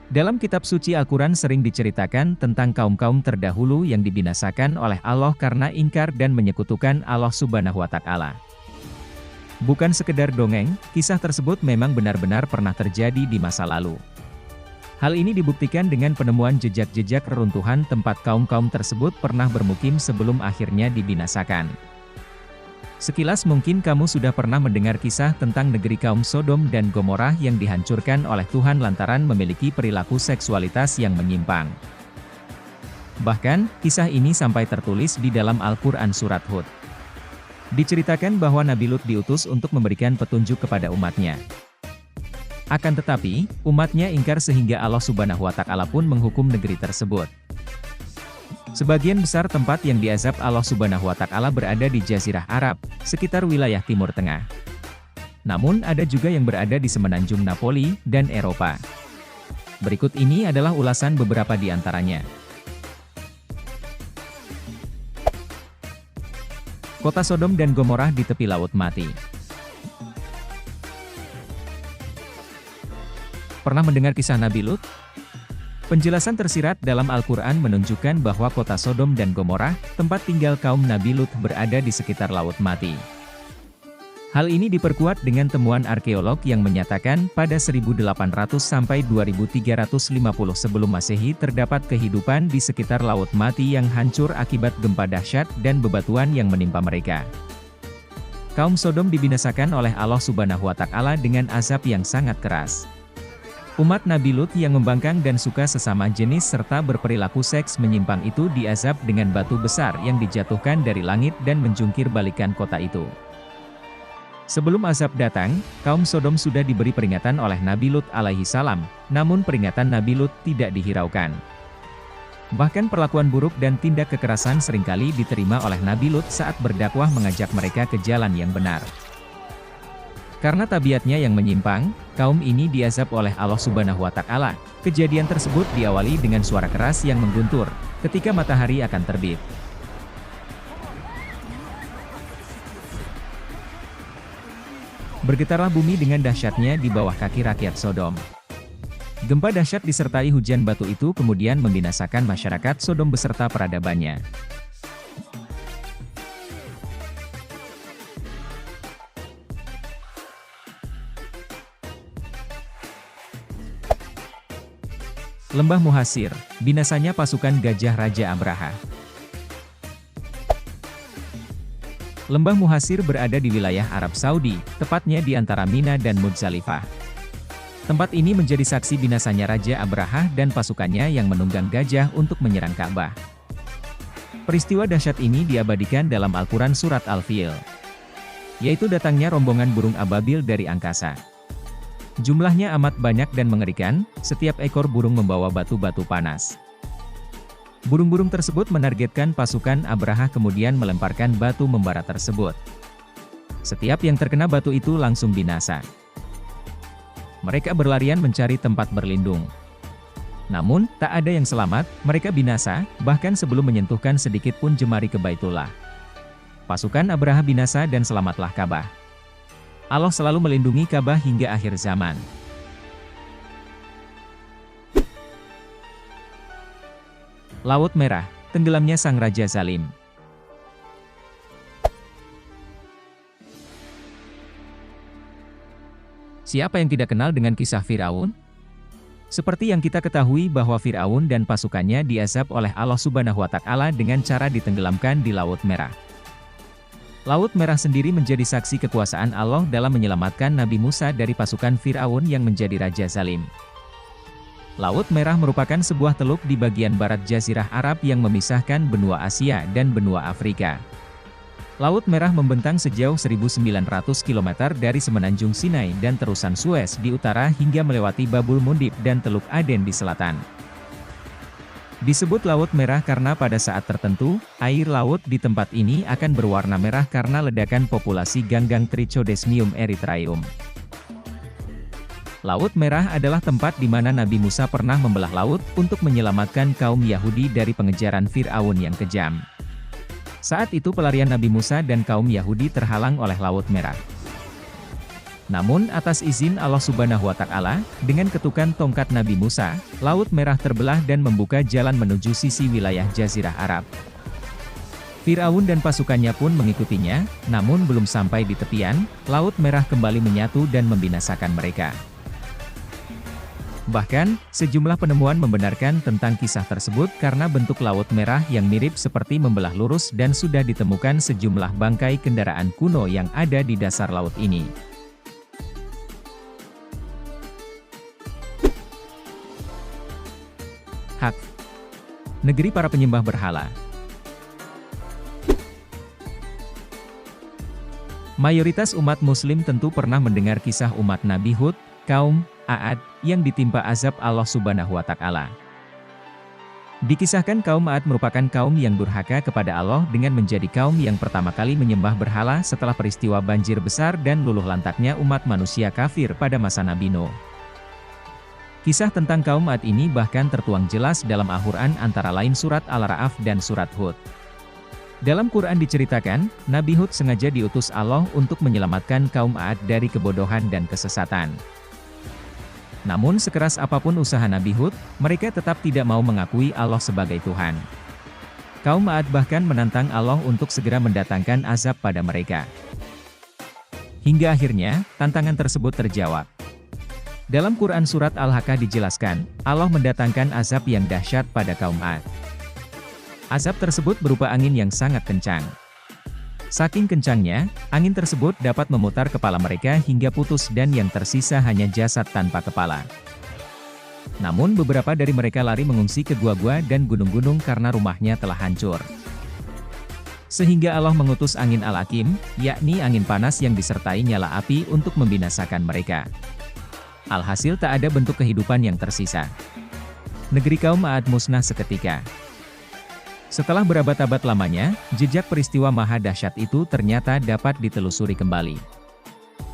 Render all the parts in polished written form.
Dalam kitab suci Al-Quran sering diceritakan tentang kaum-kaum terdahulu yang dibinasakan oleh Allah karena ingkar dan menyekutukan Allah Subhanahu wa Ta'ala. Bukan sekedar dongeng, kisah tersebut memang benar-benar pernah terjadi di masa lalu. Hal ini dibuktikan dengan penemuan jejak-jejak reruntuhan tempat kaum-kaum tersebut pernah bermukim sebelum akhirnya dibinasakan. Sekilas mungkin kamu sudah pernah mendengar kisah tentang negeri kaum Sodom dan Gomorrah yang dihancurkan oleh Tuhan lantaran memiliki perilaku seksualitas yang menyimpang. Bahkan, kisah ini sampai tertulis di dalam Al-Quran Surat Hud. Diceritakan bahwa Nabi Lut diutus untuk memberikan petunjuk kepada umatnya. Akan tetapi, umatnya ingkar sehingga Allah Subhanahu wa Ta'ala pun menghukum negeri tersebut. Sebagian besar tempat yang diazab Allah Subhanahu wa Ta'ala berada di Jazirah Arab, sekitar wilayah Timur Tengah. Namun ada juga yang berada di semenanjung Napoli dan Eropa. Berikut ini adalah ulasan beberapa di antaranya. Kota Sodom dan Gomorrah di tepi Laut Mati. Pernah mendengar kisah Nabi Lut? Penjelasan tersirat dalam Al-Quran menunjukkan bahwa kota Sodom dan Gomorrah, tempat tinggal kaum Nabi Lut berada di sekitar Laut Mati. Hal ini diperkuat dengan temuan arkeolog yang menyatakan pada 1800 sampai 2350 sebelum Masehi terdapat kehidupan di sekitar Laut Mati yang hancur akibat gempa dahsyat dan bebatuan yang menimpa mereka. Kaum Sodom dibinasakan oleh Allah Subhanahu wa Ta'ala dengan azab yang sangat keras. Umat Nabi Lut yang membangkang dan suka sesama jenis serta berperilaku seks menyimpang itu diazab dengan batu besar yang dijatuhkan dari langit dan menjungkir balikan kota itu. Sebelum azab datang, kaum Sodom sudah diberi peringatan oleh Nabi Lut alaihi salam, namun peringatan Nabi Lut tidak dihiraukan. Bahkan perlakuan buruk dan tindak kekerasan seringkali diterima oleh Nabi Lut saat berdakwah mengajak mereka ke jalan yang benar. Karena tabiatnya yang menyimpang, kaum ini diazab oleh Allah Subhanahu wa Ta'ala. Kejadian tersebut diawali dengan suara keras yang mengguntur, ketika matahari akan terbit. Bergetarlah bumi dengan dahsyatnya di bawah kaki rakyat Sodom. Gempa dahsyat disertai hujan batu itu kemudian membinasakan masyarakat Sodom beserta peradabannya. Lembah Muhasir, binasanya pasukan gajah Raja Abraha. Lembah Muhasir berada di wilayah Arab Saudi, tepatnya di antara Mina dan Muzdalifah. Tempat ini menjadi saksi binasanya Raja Abraha dan pasukannya yang menunggang gajah untuk menyerang Ka'bah. Peristiwa dahsyat ini diabadikan dalam Al-Quran Surat Al-Fil, yaitu datangnya rombongan burung ababil dari angkasa. Jumlahnya amat banyak dan mengerikan, setiap ekor burung membawa batu-batu panas. Burung-burung tersebut menargetkan pasukan Abraha kemudian melemparkan batu membara tersebut. Setiap yang terkena batu itu langsung binasa. Mereka berlarian mencari tempat berlindung. Namun, tak ada yang selamat, mereka binasa, bahkan sebelum menyentuhkan sedikit pun jemari ke Baitullah. Pasukan Abraha binasa dan selamatlah Ka'bah. Allah selalu melindungi Ka'bah hingga akhir zaman. Laut Merah, tenggelamnya sang Raja Zalim. Siapa yang tidak kenal dengan kisah Fir'aun? Seperti yang kita ketahui bahwa Fir'aun dan pasukannya diazab oleh Allah Subhanahu wa Ta'ala dengan cara ditenggelamkan di Laut Merah. Laut Merah sendiri menjadi saksi kekuasaan Allah dalam menyelamatkan Nabi Musa dari pasukan Fir'aun yang menjadi Raja Zalim. Laut Merah merupakan sebuah teluk di bagian barat Jazirah Arab yang memisahkan benua Asia dan benua Afrika. Laut Merah membentang sejauh 1.900 km dari semenanjung Sinai dan terusan Suez di utara hingga melewati Babul Mundib dan Teluk Aden di selatan. Disebut Laut Merah karena pada saat tertentu, air laut di tempat ini akan berwarna merah karena ledakan populasi ganggang Trichodesmium erythraeum. Laut Merah adalah tempat di mana Nabi Musa pernah membelah laut untuk menyelamatkan kaum Yahudi dari pengejaran Fir'aun yang kejam. Saat itu pelarian Nabi Musa dan kaum Yahudi terhalang oleh Laut Merah. Namun atas izin Allah Subhanahu wa Ta'ala, dengan ketukan tongkat Nabi Musa, Laut Merah terbelah dan membuka jalan menuju sisi wilayah Jazirah Arab. Firaun dan pasukannya pun mengikutinya, namun belum sampai di tepian, Laut Merah kembali menyatu dan membinasakan mereka. Bahkan, sejumlah penemuan membenarkan tentang kisah tersebut karena bentuk Laut Merah yang mirip seperti membelah lurus dan sudah ditemukan sejumlah bangkai kendaraan kuno yang ada di dasar laut ini. Hak. Negeri para penyembah berhala. Mayoritas umat muslim tentu pernah mendengar kisah umat Nabi Hud, kaum Aad, yang ditimpa azab Allah Subhanahu wa Ta'ala. Dikisahkan kaum Aad merupakan kaum yang durhaka kepada Allah dengan menjadi kaum yang pertama kali menyembah berhala setelah peristiwa banjir besar dan luluh lantaknya umat manusia kafir pada masa Nabi Nuh. Kisah tentang kaum Aad ini bahkan tertuang jelas dalam Al-Quran antara lain surat Al-Ra'af dan surat Hud. Dalam Quran diceritakan, Nabi Hud sengaja diutus Allah untuk menyelamatkan kaum Aad dari kebodohan dan kesesatan. Namun sekeras apapun usaha Nabi Hud, mereka tetap tidak mau mengakui Allah sebagai Tuhan. Kaum Aad bahkan menantang Allah untuk segera mendatangkan azab pada mereka. Hingga akhirnya, tantangan tersebut terjawab. Dalam Quran surat Al-Haqqah dijelaskan, Allah mendatangkan azab yang dahsyat pada kaum Aad. Azab tersebut berupa angin yang sangat kencang. Saking kencangnya, angin tersebut dapat memutar kepala mereka hingga putus dan yang tersisa hanya jasad tanpa kepala. Namun beberapa dari mereka lari mengungsi ke gua-gua dan gunung-gunung karena rumahnya telah hancur. Sehingga Allah mengutus angin Al-Aqim, yakni angin panas yang disertai nyala api untuk membinasakan mereka. Alhasil tak ada bentuk kehidupan yang tersisa. Negeri kaum Aad musnah seketika. Setelah berabad-abad lamanya, jejak peristiwa maha dahsyat itu ternyata dapat ditelusuri kembali.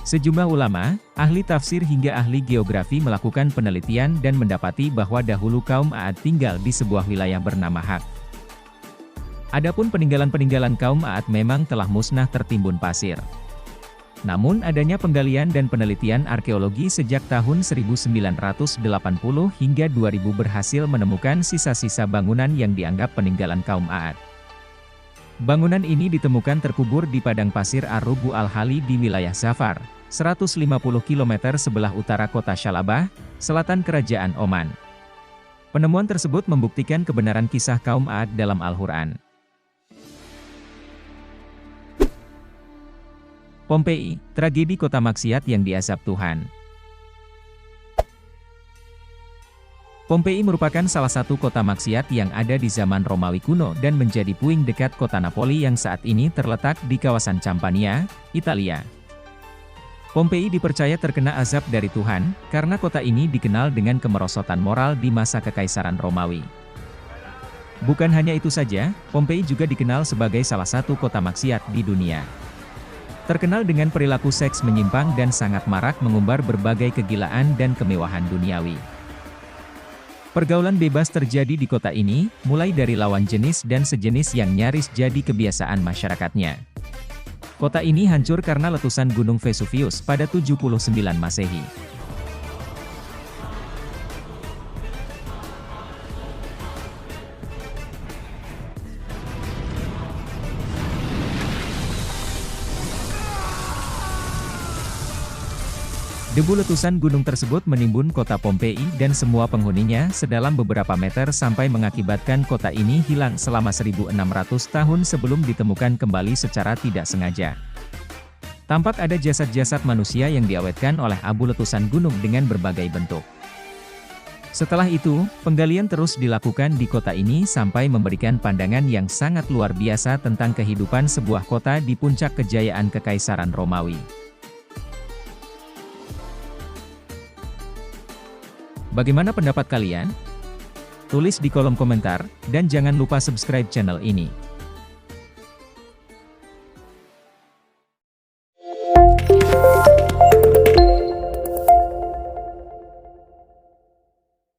Sejumlah ulama, ahli tafsir hingga ahli geografi melakukan penelitian dan mendapati bahwa dahulu kaum Aad tinggal di sebuah wilayah bernama Hak. Adapun peninggalan-peninggalan kaum Aad memang telah musnah tertimbun pasir. Namun adanya penggalian dan penelitian arkeologi sejak tahun 1980 hingga 2000 berhasil menemukan sisa-sisa bangunan yang dianggap peninggalan kaum Aad. Bangunan ini ditemukan terkubur di padang pasir Ar-Rubu Al-Hali di wilayah Zafar, 150 km sebelah utara kota Shalabah, selatan kerajaan Oman. Penemuan tersebut membuktikan kebenaran kisah kaum Aad dalam Al-Quran. Pompei, tragedi kota maksiat yang diazab Tuhan. Pompei merupakan salah satu kota maksiat yang ada di zaman Romawi kuno dan menjadi puing dekat kota Napoli yang saat ini terletak di kawasan Campania, Italia. Pompei dipercaya terkena azab dari Tuhan, karena kota ini dikenal dengan kemerosotan moral di masa Kekaisaran Romawi. Bukan hanya itu saja, Pompei juga dikenal sebagai salah satu kota maksiat di dunia. Terkenal dengan perilaku seks menyimpang dan sangat marak mengumbar berbagai kegilaan dan kemewahan duniawi. Pergaulan bebas terjadi di kota ini, mulai dari lawan jenis dan sejenis yang nyaris jadi kebiasaan masyarakatnya. Kota ini hancur karena letusan Gunung Vesuvius pada 79 Masehi. Debu letusan gunung tersebut menimbun kota Pompei dan semua penghuninya sedalam beberapa meter sampai mengakibatkan kota ini hilang selama 1600 tahun sebelum ditemukan kembali secara tidak sengaja. Tampak ada jasad-jasad manusia yang diawetkan oleh abu letusan gunung dengan berbagai bentuk. Setelah itu, penggalian terus dilakukan di kota ini sampai memberikan pandangan yang sangat luar biasa tentang kehidupan sebuah kota di puncak kejayaan Kekaisaran Romawi. Bagaimana pendapat kalian? Tulis di kolom komentar, dan jangan lupa subscribe channel ini.